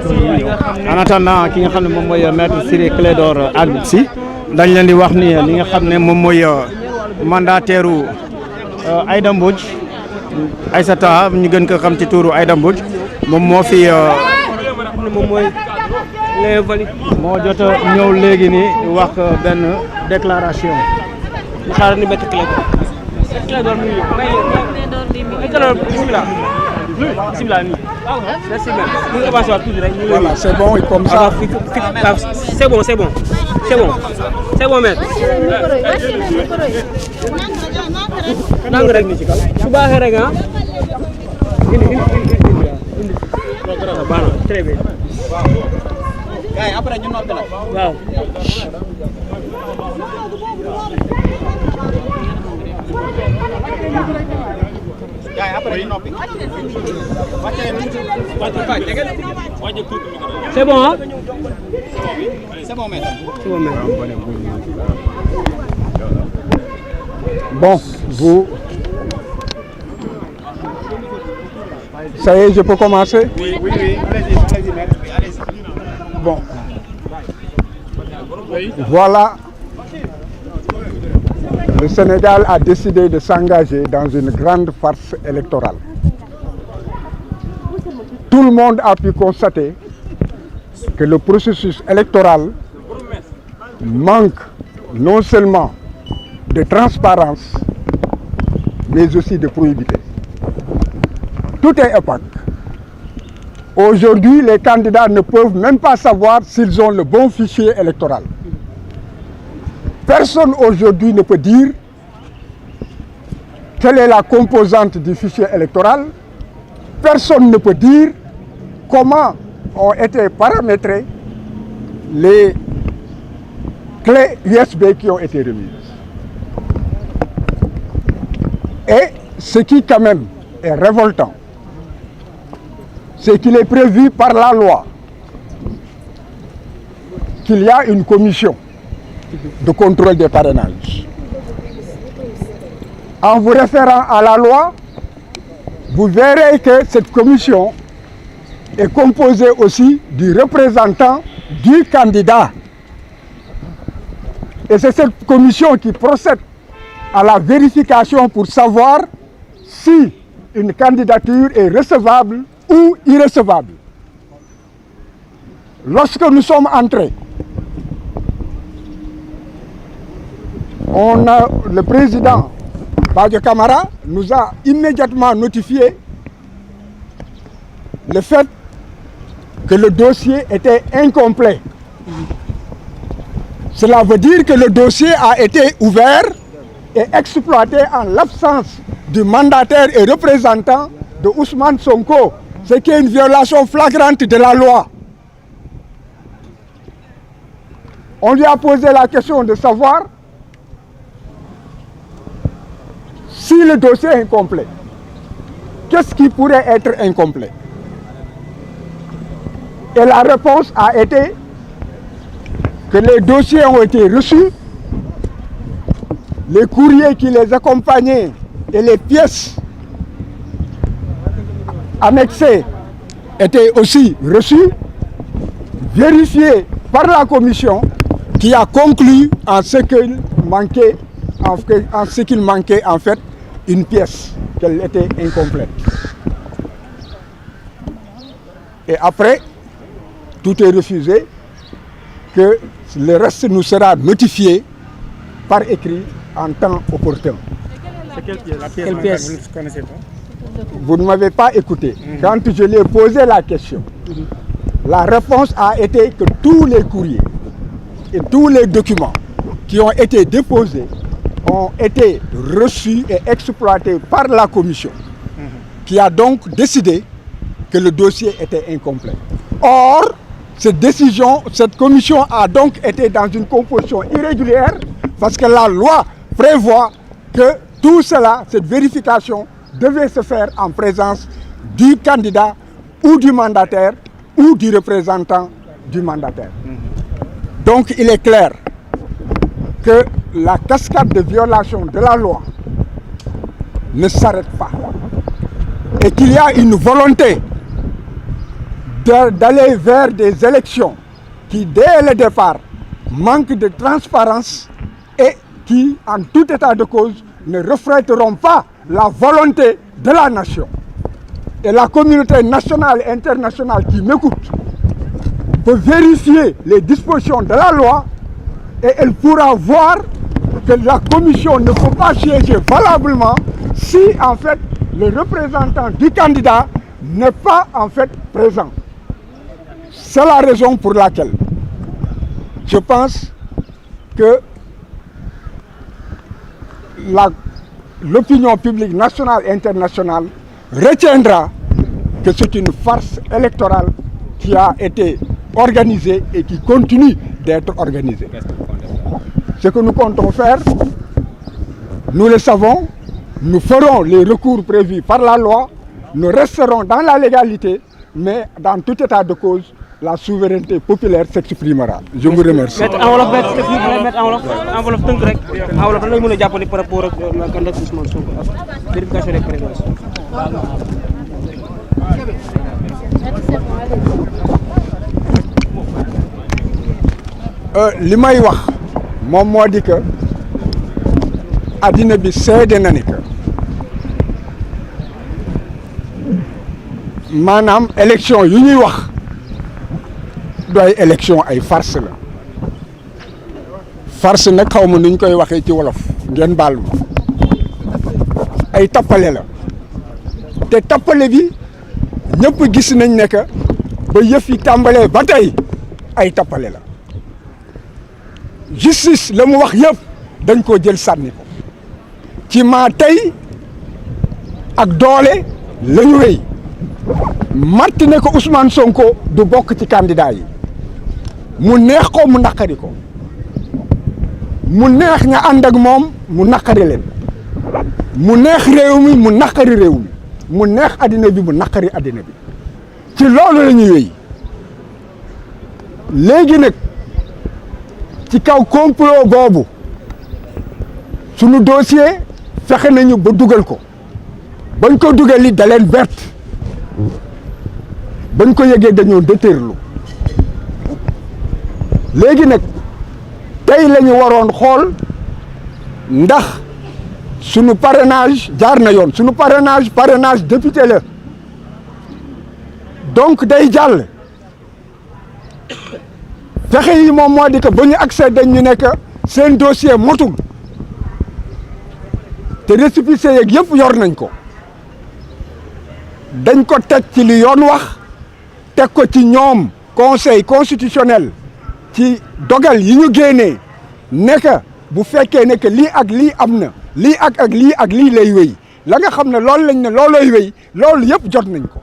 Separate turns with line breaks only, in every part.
en attendant ki nga xam ne moom mooy maître Ciré Clédor ak si dañ leen di wax ni li nga xam ne moom mooy mandataire u Aïda Mbodj Aïssata ñu gën ko xam ci tuuru Aïda Mbodj moom moo fi moom mooy moo jot a ñëw léegi ni wax benn déclaration ñu xaaral ni maître Clédor mi bismillah
voilà, c'est bon, et comme ça.
C'est bon, maître. Très bien. Après, nous wow. C'est bon, hein? C'est bon, maître.
Bon, vous... Ça y est, je peux commencer?
Oui. Allez-y, maître.
Bon. Voilà. Le Sénégal a décidé de s'engager dans une grande farce électorale. Tout le monde a pu constater que le processus électoral manque non seulement de transparence, mais aussi de probité. Tout est opaque. Aujourd'hui, les candidats ne peuvent même pas savoir s'ils ont le bon fichier électoral. Personne aujourd'hui ne peut dire quelle est la composante du fichier électoral. Personne ne peut dire comment ont été paramétrées les clés USB qui ont été remises. Et ce qui quand même est révoltant, c'est qu'il est prévu par la loi qu'il y a une commission de contrôle des parrainages. En vous référant à la loi, vous verrez que cette commission est composée aussi du représentant du candidat. Et c'est cette commission qui procède à la vérification pour savoir si une candidature est recevable ou irrecevable. Lorsque nous sommes entrés, le président Badio Camara nous a immédiatement notifié le fait que le dossier était incomplet. Cela veut dire que le dossier a été ouvert et exploité en l'absence du mandataire et représentant de Ousmane Sonko, ce qui est une violation flagrante de la loi. On lui a posé la question de savoir si le dossier est incomplet. Qu'est-ce qui pourrait être incomplet? Et la réponse a été que les dossiers ont été reçus, les courriers qui les accompagnaient et les pièces annexées étaient aussi reçues, vérifiées par la commission qui a conclu en ce qu'il manquait en fait une pièce, qu'elle était incomplète. Et après, tout est refusé, que le reste nous sera notifié par écrit en temps opportun.
C'est quelle pièce? La pièce,
Quelle pièce?
vous ne connaissez pas?
Vous ne m'avez pas écouté. Quand je lui ai posé la question, la réponse a été que tous les courriers et tous les documents qui ont été déposés ont été reçus et exploités par la commission, qui a donc décidé que le dossier était incomplet. Or, cette commission a donc été dans une composition irrégulière parce que la loi prévoit que tout cela, cette vérification, devait se faire en présence du candidat ou du mandataire ou du représentant du mandataire. Donc il est clair que la cascade de violation de la loi ne s'arrête pas et qu'il y a une volonté d'aller vers des élections qui, dès le départ, manquent de transparence et qui, en tout état de cause, ne reflèteront pas la volonté de la nation. Et la communauté nationale et internationale qui m'écoute peut vérifier les dispositions de la loi et elle pourra voir que la commission ne peut pas siéger valablement si en fait le représentant du candidat n'est pas en fait présent. C'est la raison pour laquelle je pense que l'opinion publique nationale et internationale retiendra que c'est une farce électorale qui a été organisée et qui continue d'être organisée. Ce que nous comptons faire, nous le savons, nous ferons les recours prévus par la loi, nous resterons dans la légalité, mais dans tout état de cause, la souveraineté populaire s'exprimera. Je vous remercie.
Maître enveloppe tënk rek enveloppe lan lañ mën a jàppale par rapport ak la candidature Ousmane Sonko ak vérification des parrainages.
li may wax moom moo di que addina bi seede na ni que maanaam élection yu ñuy wax du ay élection ay farce la farce nag xaw ma nuñ koy waxee ci wolof ngeen baal ma ay tappale la te tappale bi ñëpp gis nañ ne que ba yëf yi tàmbalee ba tey ay tappale la justice la mu wax yëpp dañ koo jël sànni ko ci maa tey ak doole la ñu wéy matt ne ko Ousmane Sonko du bokk ci candidat yi mu neex ko mu naqari ko mu neex ña ànd ak moom mu naqari leen mu neex réew mi mu naqari réew mi mu neex addina bi mu naqari addina bi ci loolu la ñuy wéy léegi nag ci kaw complot boobu sunu dossier fexe nañu ba dugal ko bañ ko dugal li da leen bett bañ ko yëgee dañoo déterlu léegi nag tey la ñu waroon xool ndax sunu parrainage jaar na yoon sunu parrainage député la donc day jàll fexe yi moom moo di que ba ñu accès dañ ñu nekk seen dossier motul te récépissé yeeg yëpp yor nañ ko dañ ko teg ci li yoon wax teg ko ci ñoom conseil constitutionnel ci dogal yi ñu génnee nekk bu fekkee ne que lii ak lii am na lii ak lii ak lii lay wéy la nga xam ne loolu lañ ne loolooy wéy loolu yëpp jot nañ ko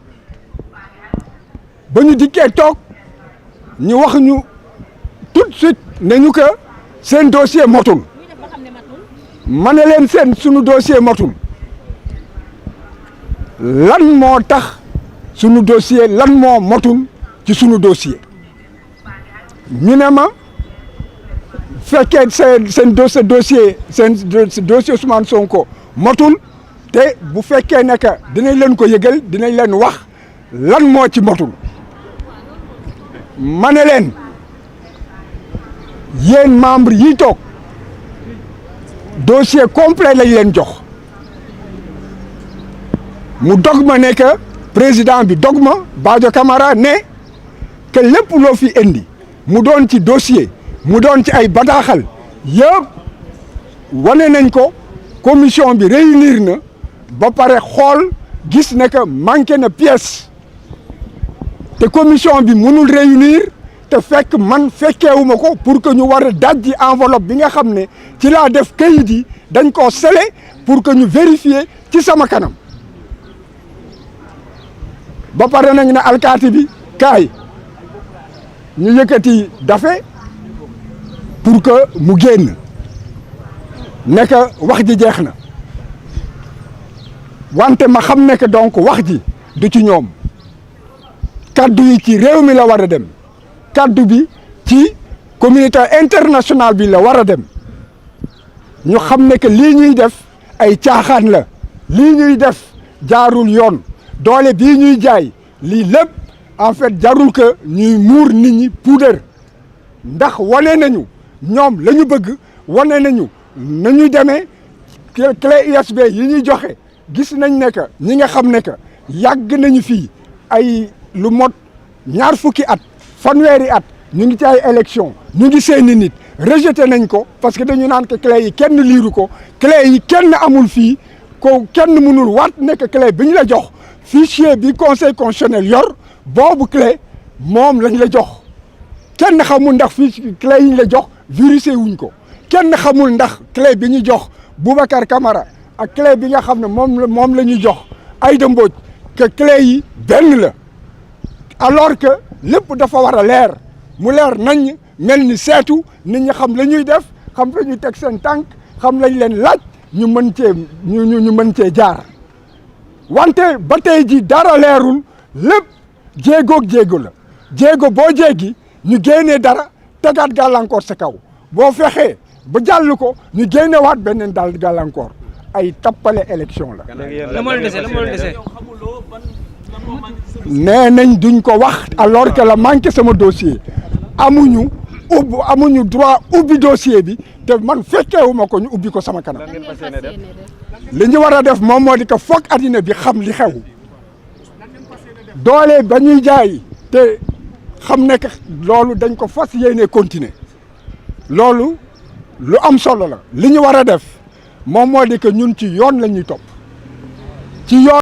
ba ñu dikkee toog ñu wax ñu tout de suite ne ñu que seen dossier motul ma ne leen sunu dossier motul lan moo tax sunu dossier lan moo motul ci sunu dossier ñu ne ma fekkee seen dossier Ousmane Sonko motul te bu fekkee ne que dinañ leen ko yëgal dinañ leen wax lan moo ci motul ma ne leen yéen membre yi toog dossier complet lañ leen jox mu dog ma ne que président bi dog ma Badio Camara ne que lépp loo fi indi mu doon ci dossier mu doon ci ay bataaxal yëpp wane nañ ko commission bi réunir na ba pare xool gis ne que manqué na pièce te commission bi mënul réunir te fekk man fekkeewuma ko pour que ñu war a dajji enveloppe bi nga xam ne ci laa def kayit yi dañ koo scellé pour que ñu vérifier ci sama kanam ba pare nañ ne alkaati bi kaay ñu yëkkati dafe pour que mu génn nekk wax ji jeex na wante ma xam ne que donc wax ji du ci ñoom kaddu yi ci réew mi la war a dem kaddu bi ci communauté internationale bi la war a dem ñu xam ne que lii ñuy def ay caaxaan la lii ñuy def jaarul yoon doole bii ñuy jaay lii lépp en fait jarul que ñuy muur nit ñi puudar ndax wane nañu ñoom la ñu bëgg wane nañu nañu demee clé USB yi ñuy joxe gis nañ ne que ñi nga xam ne que yàgg nañu fii ay lu mot ñaar fukki at fanweeri at ñu ngi ci ay élection ñu ngi seeni nit rejeté nañ ko parce que dañu naan que clé yi kenn liiru ko clé yi kenn amul fii ko kenn mënul waat nekk clé bi ñu la jox fichier bi conseil constitutionnel yor boobu clé moom lañ la jox kenn xamul ndax fii clé yi ñu la jox virusé wuñ ko kenn xamul ndax clé bi ñu jox Boubacar Camara ak clé bi nga xam ne moom la ñu jox Aïda Mbodj que clé yi benn la alors que lépp dafa war a leer mu leer nañ mel ni seetu nit ñi xam la ñuy def xam la ñuy teg seen tànk xam lañ leen laaj ñu mën cee ñu mën cee jaar wante ba tey ji dara leerul lépp jéegoog jéego la jéego boo jéegi ñu génnee dara tegaat gàllankoor sa kaw boo fexee ba jàll ko ñu génnewaat beneen daal gàllankoor ay tappale élection la.
la moo leen dese la moo leen dese.
nee nañ duñ ko wax alors que la manqué sama dossier amuñu droit ubbi dossier bi te man fekkewuma ko ñu ubbi ko sama kanam. li ñu war a def moom moo di que foog addina bi xam li xew doole ba ñuy jaay te xam ne que loolu dañ ko fas yéene continuer loolu lu am solo la li ñu war a def moom moo di que ñun ci yoon la ñuy topp ci yoon.